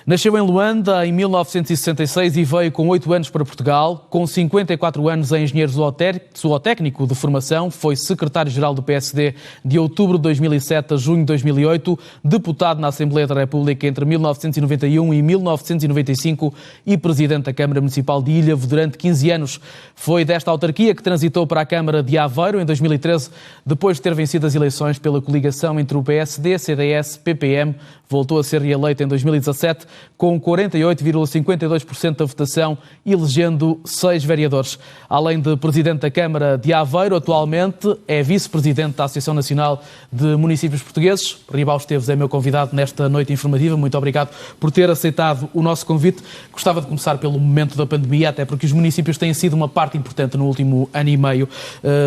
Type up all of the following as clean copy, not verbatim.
Nasceu em Luanda em 1966 e veio com 8 anos para Portugal. Com 54 anos é engenheiro zootécnico de formação, foi secretário-geral do PSD de outubro de 2007 a junho de 2008, deputado na Assembleia da República entre 1991 e 1995 e presidente da Câmara Municipal de Ilhavo durante 15 anos. Foi desta autarquia que transitou para a Câmara de Aveiro em 2013, depois de ter vencido as eleições pela coligação entre o PSD, CDS, PPM. Voltou a ser reeleito em 2017 com 48,52% da votação, elegendo 6 vereadores. Além de presidente da Câmara de Aveiro, atualmente é vice-presidente da Associação Nacional de Municípios Portugueses. Ribal Esteves é meu convidado nesta noite informativa. Muito obrigado por ter aceitado o nosso convite. Gostava de começar pelo momento da pandemia, até porque os municípios têm sido uma parte importante no último ano e meio.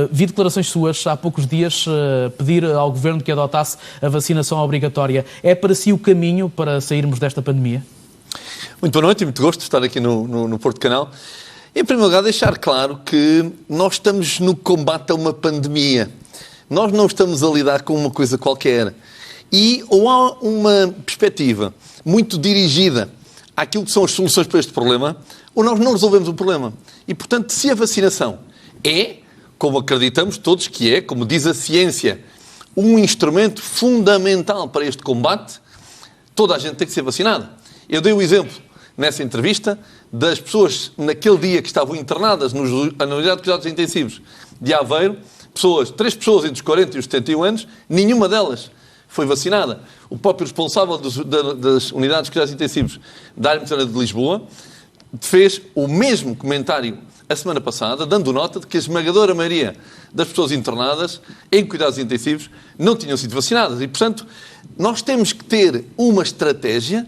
Vi declarações suas há poucos dias pedir ao Governo que adotasse a vacinação obrigatória. É para si o caminho para sairmos desta pandemia? Muito boa noite e muito gosto de estar aqui no Porto Canal. Em primeiro lugar, deixar claro que nós estamos no combate a uma pandemia. Nós não estamos a lidar com uma coisa qualquer. E ou há uma perspectiva muito dirigida àquilo que são as soluções para este problema, ou nós não resolvemos o problema. E, portanto, se a vacinação é, como acreditamos todos que é, como diz a ciência, um instrumento fundamental para este combate, toda a gente tem que ser vacinada. Eu dei o exemplo, nessa entrevista, das pessoas, naquele dia que estavam internadas na unidade de cuidados intensivos de Aveiro, 3 pessoas entre os 40 e os 71 anos, nenhuma delas foi vacinada. O próprio responsável das unidades de cuidados intensivos da área metropolitana de Lisboa fez o mesmo comentário a semana passada, dando nota de que a esmagadora maioria das pessoas internadas em cuidados intensivos não tinham sido vacinadas. E, portanto, nós temos que ter uma estratégia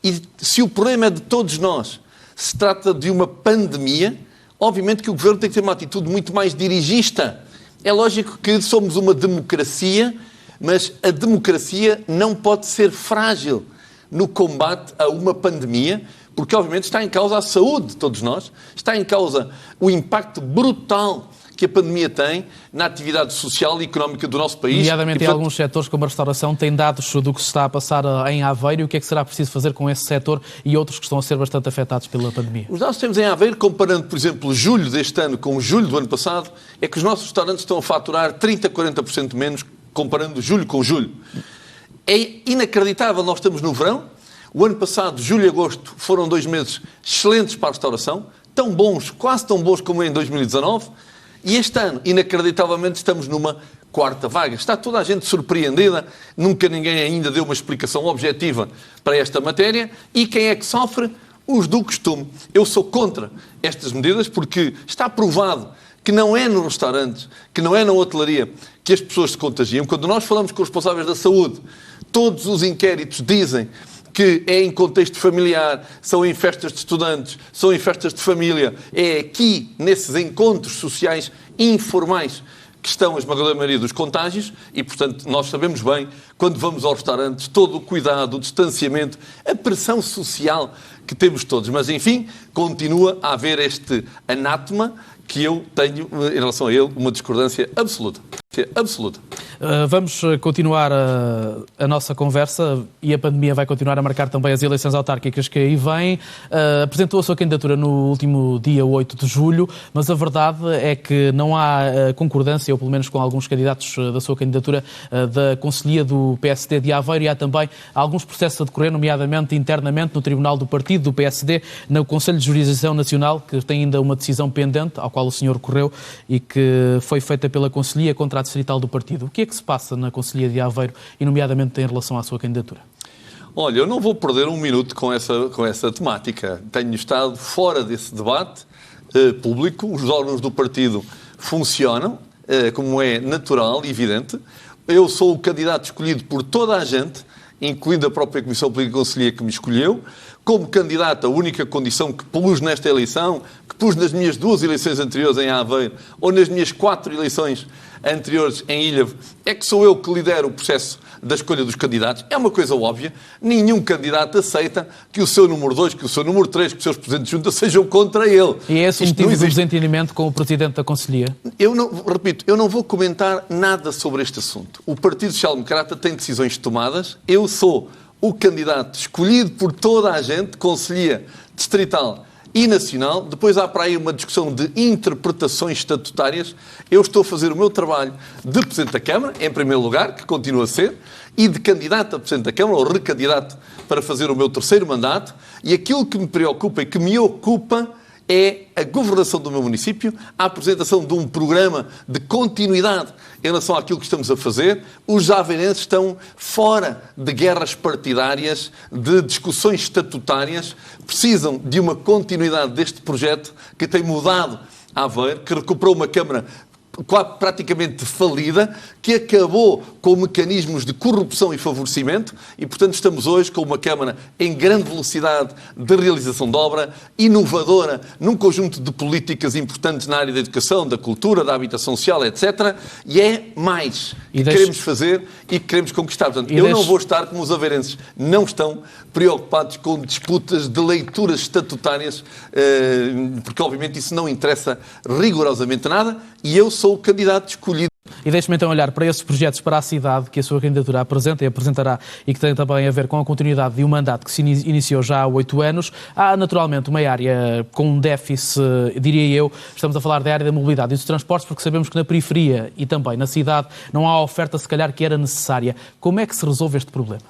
e, se o problema é de todos nós, se trata de uma pandemia, obviamente que o Governo tem que ter uma atitude muito mais dirigista. É lógico que somos uma democracia, mas a democracia não pode ser frágil no combate a uma pandemia, porque obviamente está em causa a saúde de todos nós, está em causa o impacto brutal que a pandemia tem na atividade social e económica do nosso país. Nomeadamente, em alguns setores, como a restauração, têm dados do que se está a passar em Aveiro e o que é que será preciso fazer com esse setor e outros que estão a ser bastante afetados pela pandemia. Os dados que temos em Aveiro, comparando, por exemplo, julho deste ano com julho do ano passado, é que os nossos restaurantes estão a faturar 30% a 40% menos, comparando julho com julho. É inacreditável, nós estamos no verão. O ano passado, julho e agosto, foram 2 meses excelentes para a restauração, tão bons, quase tão bons como em 2019, e este ano, inacreditavelmente, estamos numa 4ª vaga. Está toda a gente surpreendida, nunca ninguém ainda deu uma explicação objetiva para esta matéria, e quem é que sofre? Os do costume. Eu sou contra estas medidas porque está provado que não é nos restaurantes, que não é na hotelaria que as pessoas se contagiam. Quando nós falamos com os responsáveis da saúde, todos os inquéritos dizem que é em contexto familiar, são em festas de estudantes, são em festas de família. É aqui, nesses encontros sociais informais, que estão a esmagadora maioria dos contágios e, portanto, nós sabemos bem, quando vamos aos restaurantes, todo o cuidado, o distanciamento, a pressão social que temos todos. Mas, enfim, continua a haver este anátema que eu tenho, em relação a ele, uma discordância absoluta. Vamos continuar a nossa conversa e a pandemia vai continuar a marcar também as eleições autárquicas que aí vêm. Apresentou a sua candidatura no último dia 8 de julho, mas a verdade é que não há concordância, ou pelo menos com alguns candidatos da sua candidatura, da Conselhia do PSD de Aveiro, e há também alguns processos a decorrer, nomeadamente internamente no Tribunal do Partido do PSD, no Conselho de Jurisdição Nacional, que tem ainda uma decisão pendente, ao qual o senhor recorreu e que foi feita pela Conselhia contra a Distrital do Partido. O que é que se passa na Conselhia de Aveiro e, nomeadamente, em relação à sua candidatura? Olha, eu não vou perder um minuto com essa temática. Tenho estado fora desse debate público. Os órgãos do partido funcionam, como é natural e evidente. Eu sou o candidato escolhido por toda a gente, incluindo a própria Comissão Política e Conselhia que me escolheu. Como candidato, a única condição que pus nesta eleição, que pus nas minhas 2 eleições anteriores em Aveiro, ou nas minhas 4 eleições anteriores em Ilhavo, é que sou eu que lidero o processo da escolha dos candidatos. É uma coisa óbvia. Nenhum candidato aceita que o seu número 2, que o seu número 3, que os seus presidentes de junta sejam contra ele. E é esse o motivo do desentendimento com o presidente da Conselhia? Eu não vou comentar nada sobre este assunto. O Partido Social Democrata tem decisões tomadas. Eu sou o candidato escolhido por toda a gente, conselhia distrital e nacional. Depois há para aí uma discussão de interpretações estatutárias. Eu estou a fazer o meu trabalho de Presidente da Câmara, em primeiro lugar, que continua a ser, e de candidato a Presidente da Câmara, ou recandidato para fazer o meu terceiro mandato. E aquilo que me preocupa e que me ocupa é a governação do meu município, a apresentação de um programa de continuidade em relação àquilo que estamos a fazer. Os aveirenses estão fora de guerras partidárias, de discussões estatutárias, precisam de uma continuidade deste projeto que tem mudado Aveiro, que recuperou uma Câmara praticamente falida, que acabou com mecanismos de corrupção e favorecimento e, portanto, estamos hoje com uma Câmara em grande velocidade de realização de obra, inovadora, num conjunto de políticas importantes na área da educação, da cultura, da habitação social, etc. E é mais que queremos fazer e que queremos conquistar. Portanto, eu não vou estar como os aveirenses não estão preocupados com disputas de leituras estatutárias, porque, obviamente, isso não interessa rigorosamente nada e eu sou o candidato escolhido. E deixe-me então olhar para esses projetos para a cidade que a sua candidatura apresenta e apresentará e que tem também a ver com a continuidade de um mandato que se iniciou já há 8 anos. Há naturalmente uma área com um déficit, diria eu, estamos a falar da área da mobilidade e dos transportes, porque sabemos que na periferia e também na cidade não há a oferta se calhar que era necessária. Como é que se resolve este problema?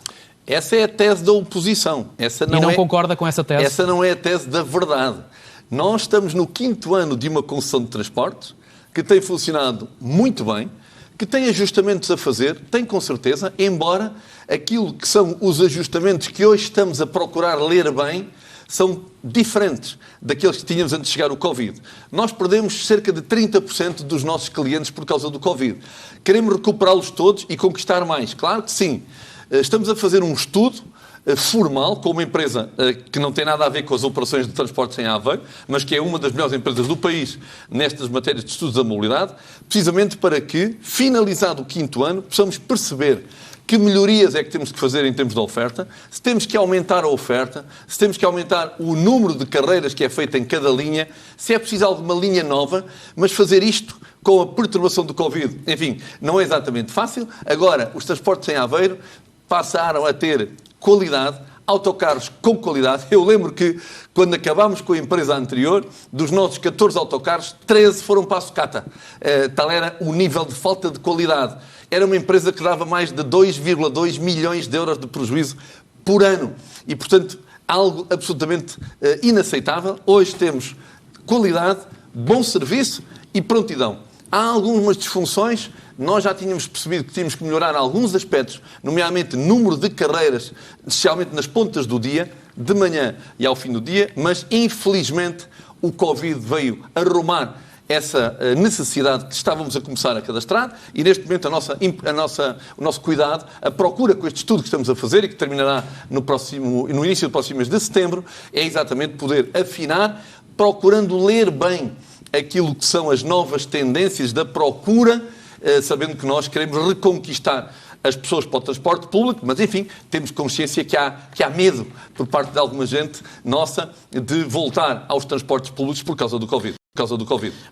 Essa é a tese da oposição. E não concorda com essa tese? Essa não é a tese da verdade. Nós estamos no 5º ano de uma concessão de transportes que tem funcionado muito bem, que tem ajustamentos a fazer, tem com certeza, embora aquilo que são os ajustamentos que hoje estamos a procurar ler bem são diferentes daqueles que tínhamos antes de chegar o Covid. Nós perdemos cerca de 30% dos nossos clientes por causa do Covid. Queremos recuperá-los todos e conquistar mais? Claro que sim. Estamos a fazer um estudo formal com uma empresa que não tem nada a ver com as operações de transportes em Aveiro, mas que é uma das melhores empresas do país nestas matérias de estudos da mobilidade, precisamente para que, finalizado o 5º ano, possamos perceber que melhorias é que temos que fazer em termos de oferta, se temos que aumentar a oferta, se temos que aumentar o número de carreiras que é feito em cada linha, se é preciso alguma linha nova, mas fazer isto com a perturbação do Covid, enfim, não é exatamente fácil. Agora, os transportes em Aveiro passaram a ter qualidade, autocarros com qualidade. Eu lembro que, quando acabámos com a empresa anterior, dos nossos 14 autocarros, 13 foram para a sucata. Tal era o nível de falta de qualidade. Era uma empresa que dava mais de 2,2 milhões de euros de prejuízo por ano. E, portanto, algo absolutamente inaceitável. Hoje temos qualidade, bom serviço e prontidão. Há algumas disfunções. Nós já tínhamos percebido que tínhamos que melhorar alguns aspectos, nomeadamente número de carreiras, especialmente nas pontas do dia, de manhã e ao fim do dia, mas infelizmente o Covid veio arrumar essa necessidade que estávamos a começar a cadastrar e neste momento o nosso cuidado, a procura com este estudo que estamos a fazer e que terminará no início do próximo mês de setembro, é exatamente poder afinar, procurando ler bem aquilo que são as novas tendências da procura, sabendo que nós queremos reconquistar as pessoas para o transporte público, mas, enfim, temos consciência que há medo por parte de alguma gente nossa de voltar aos transportes públicos por causa do Covid.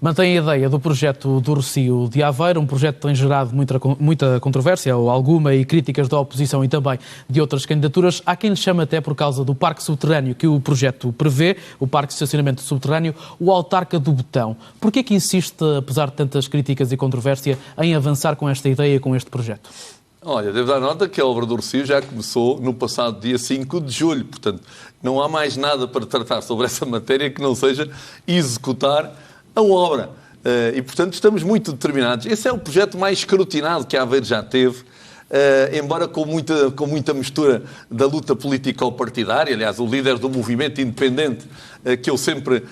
Mantém a ideia do projeto do Rossio de Aveiro, um projeto que tem gerado muita controvérsia, ou alguma, e críticas da oposição e também de outras candidaturas. Há quem lhe chama até por causa do parque subterrâneo que o projeto prevê, o parque de estacionamento subterrâneo, o autarca do Botão. Porquê que insiste, apesar de tantas críticas e controvérsia, em avançar com esta ideia, com este projeto? Olha, devo dar nota que a obra do Rossio já começou no passado dia 5 de julho, portanto, não há mais nada para tratar sobre essa matéria que não seja executar a obra. E, portanto, estamos muito determinados. Esse é o projeto mais escrutinado que a Aveiro já teve, embora com muita mistura da luta político-partidária. Aliás, o líder do movimento independente, que eu sempre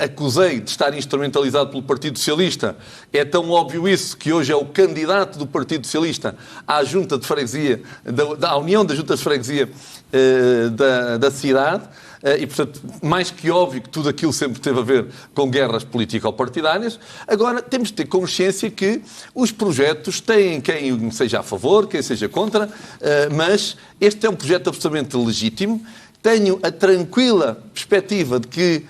acusei de estar instrumentalizado pelo Partido Socialista, é tão óbvio isso que hoje é o candidato do Partido Socialista à Junta de Freguesia, à União das Juntas de Freguesia da cidade. E, portanto, mais que óbvio que tudo aquilo sempre teve a ver com guerras político-partidárias. Agora, temos de ter consciência que os projetos têm quem seja a favor, quem seja contra, mas este é um projeto absolutamente legítimo. Tenho a tranquila perspectiva de que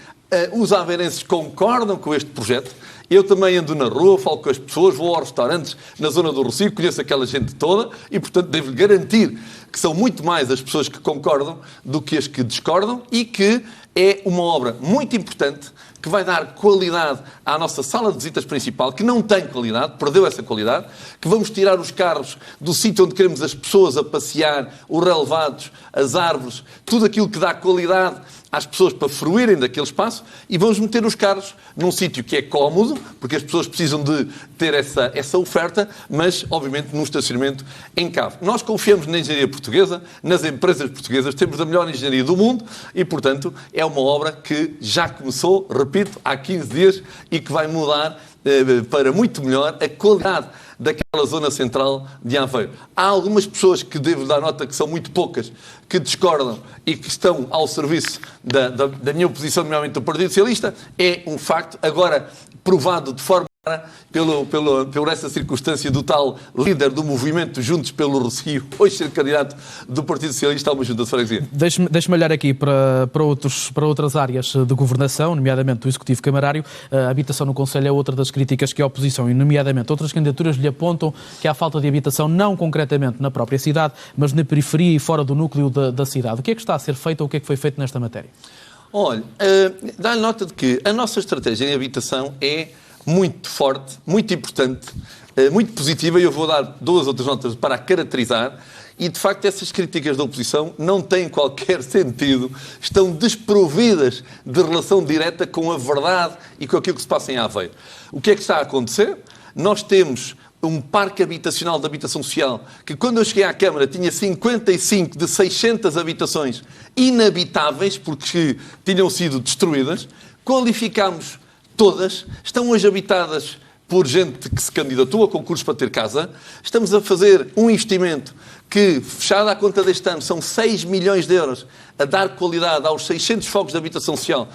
Os aveirenses concordam com este projeto. Eu também ando na rua, falo com as pessoas, vou aos restaurantes na zona do Rossio, conheço aquela gente toda e, portanto, devo-lhe garantir que são muito mais as pessoas que concordam do que as que discordam e que é uma obra muito importante que vai dar qualidade à nossa sala de visitas principal, que não tem qualidade, perdeu essa qualidade, que vamos tirar os carros do sítio onde queremos as pessoas a passear, os relevados, as árvores, tudo aquilo que dá qualidade às pessoas para fruírem daquele espaço e vamos meter os carros num sítio que é cómodo, porque as pessoas precisam de ter essa oferta, mas, obviamente, num estacionamento em cave. Nós confiamos na engenharia portuguesa, nas empresas portuguesas, temos a melhor engenharia do mundo e, portanto, é uma obra que já começou, repito, há 15 dias e que vai mudar para muito melhor a qualidade daquela zona central de Aveiro. Há algumas pessoas que devo dar nota, que são muito poucas, que discordam e que estão ao serviço da minha oposição, nomeadamente do Partido Socialista. É um facto, agora provado de forma por essa circunstância do tal líder do movimento Juntos pelo Rossio, hoje ser candidato do Partido Socialista a uma junta de freguesia. Deixe-me olhar aqui para outras áreas de governação, nomeadamente o Executivo Camarário. A habitação no Conselho é outra das críticas que a oposição, e nomeadamente outras candidaturas, lhe apontam que há falta de habitação, não concretamente na própria cidade, mas na periferia e fora do núcleo da cidade. O que é que está a ser feito ou o que é que foi feito nesta matéria? Olha, dá-lhe nota de que a nossa estratégia em habitação é muito forte, muito importante, muito positiva, e eu vou dar 2 outras notas para a caracterizar, e de facto essas críticas da oposição não têm qualquer sentido, estão desprovidas de relação direta com a verdade e com aquilo que se passa em Aveiro. O que é que está a acontecer? Nós temos um parque habitacional de habitação social que, quando eu cheguei à Câmara, tinha 55 de 600 habitações inabitáveis, porque tinham sido destruídas. Qualificámos todas, estão hoje habitadas por gente que se candidatou a concursos para ter casa. Estamos a fazer um investimento que, fechado à conta deste ano, são 6 milhões de euros a dar qualidade aos 600 focos de habitação social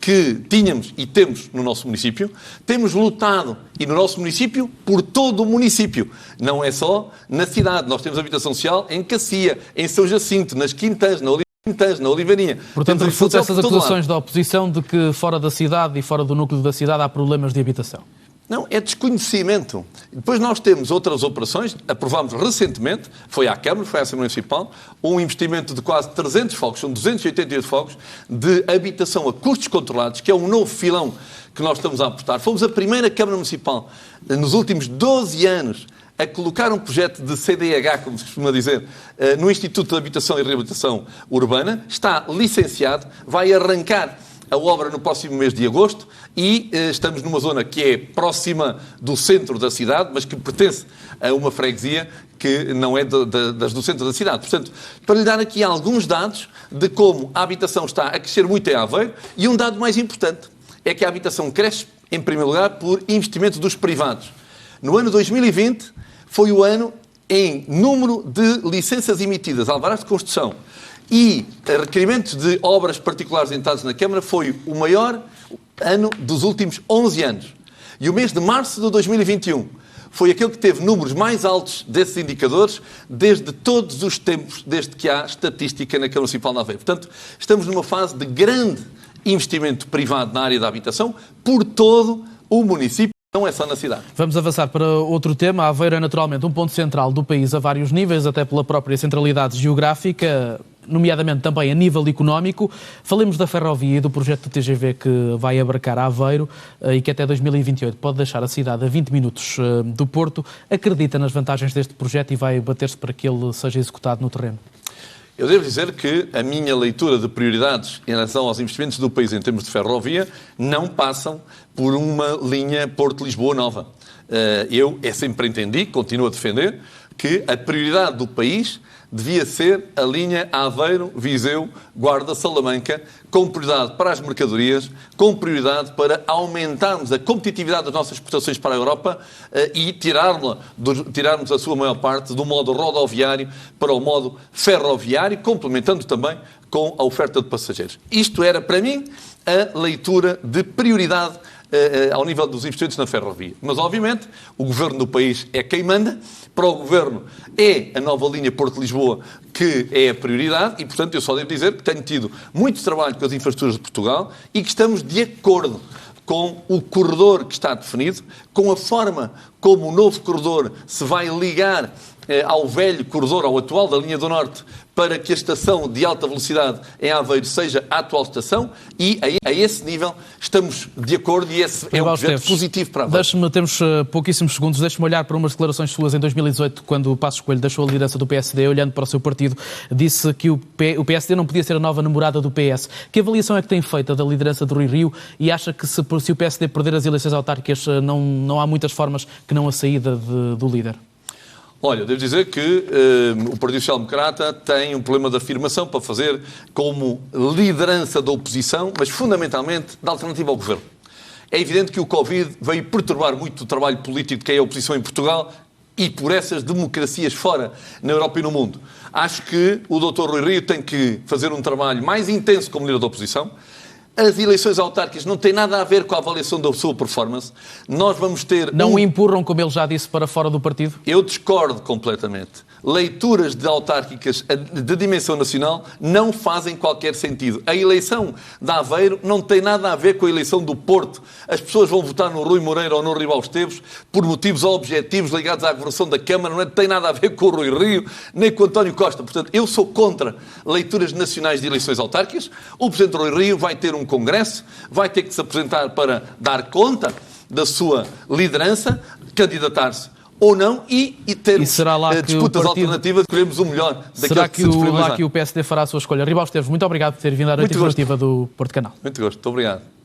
que tínhamos e temos no nosso município. Temos lutado, e no nosso município, por todo o município. Não é só na cidade. Nós temos habitação social em Cacia, em São Jacinto, nas Quintas, na Oliveirinha. Portanto, refuta essas acusações da oposição de que fora da cidade e fora do núcleo da cidade há problemas de habitação. Não, é desconhecimento. Depois nós temos outras operações, aprovámos recentemente, foi à Câmara, foi à Assembleia Municipal, um investimento de quase 300 focos, são 288 focos, de habitação a custos controlados, que é um novo filão que nós estamos a apostar. Fomos a primeira Câmara Municipal, nos últimos 12 anos, a colocar um projeto de CDH, como se costuma dizer, no Instituto de Habitação e Reabilitação Urbana. Está licenciado, vai arrancar a obra no próximo mês de agosto e estamos numa zona que é próxima do centro da cidade, mas que pertence a uma freguesia que não é das do centro da cidade. Portanto, para lhe dar aqui alguns dados de como a habitação está a crescer muito em Aveiro, e um dado mais importante é que a habitação cresce, em primeiro lugar, por investimento dos privados. No ano 2020 foi o ano em número de licenças emitidas, alvarás de construção, e requerimentos de obras particulares entradas na Câmara, foi o maior ano dos últimos 11 anos. E o mês de março de 2021 foi aquele que teve números mais altos desses indicadores desde todos os tempos, desde que há estatística na Câmara Municipal de Aveiro. Portanto, estamos numa fase de grande investimento privado na área da habitação por todo o município. Não é só na cidade. Vamos avançar para outro tema. Aveiro é naturalmente um ponto central do país a vários níveis, até pela própria centralidade geográfica, nomeadamente também a nível económico. Falemos da ferrovia e do projeto do TGV que vai abarcar Aveiro e que até 2028 pode deixar a cidade a 20 minutos do Porto. Acredita nas vantagens deste projeto e vai bater-se para que ele seja executado no terreno? Eu devo dizer que a minha leitura de prioridades em relação aos investimentos do país em termos de ferrovia não passam por uma linha Porto-Lisboa nova. Eu sempre entendi, continuo a defender, que a prioridade do país devia ser a linha Aveiro, Viseu, Guarda, Salamanca, com prioridade para as mercadorias, com prioridade para aumentarmos a competitividade das nossas exportações para a Europa e tirarmos a sua maior parte do modo rodoviário para o modo ferroviário, complementando também com a oferta de passageiros. Isto era, para mim, a leitura de prioridade ao nível dos investimentos na ferrovia. Mas, obviamente, o governo do país é quem manda. Para o governo é a nova linha Porto-Lisboa que é a prioridade e, portanto, eu só devo dizer que tenho tido muito trabalho com as infraestruturas de Portugal e que estamos de acordo com o corredor que está definido, com a forma como o novo corredor se vai ligar ao velho corredor, ao atual da linha do Norte, para que a estação de alta velocidade em Aveiro seja a atual estação e a esse nível estamos de acordo e esse é um projeto positivo para Aveiro. Temos pouquíssimos segundos, deixe-me olhar para umas declarações suas em 2018, quando o Passos Coelho deixou a liderança do PSD, olhando para o seu partido, disse que o PSD não podia ser a nova namorada do PS. Que avaliação é que tem feita da liderança do Rui Rio e acha que se o PSD perder as eleições autárquicas não há muitas formas que não a saída do líder? Olha, devo dizer que o Partido Social Democrata tem um problema de afirmação para fazer como liderança da oposição, mas fundamentalmente da alternativa ao governo. É evidente que o Covid veio perturbar muito o trabalho político de quem é a oposição em Portugal e por essas democracias fora, na Europa e no mundo. Acho que o Dr. Rui Rio tem que fazer um trabalho mais intenso como líder da oposição. As eleições autárquicas não têm nada a ver com a avaliação da sua performance. Nós vamos ter... Não o empurram, como ele já disse, para fora do partido? Eu discordo completamente. Leituras de autárquicas de dimensão nacional não fazem qualquer sentido. A eleição de Aveiro não tem nada a ver com a eleição do Porto. As pessoas vão votar no Rui Moreira ou no Ribal Esteves por motivos objetivos ligados à governação da Câmara. Não tem nada a ver com o Rui Rio, nem com o António Costa. Portanto, eu sou contra leituras nacionais de eleições autárquicas. O Presidente Rui Rio vai ter um congresso, vai ter que se apresentar para dar conta da sua liderança, candidatar-se ou não, e ter disputas alternativas, escolhemos o melhor daqueles que se disponibilizar. Será que o PSD fará a sua escolha? Ribal Esteves, muito obrigado por ter vindo à noite informativa do Porto Canal. Muito gosto, muito obrigado.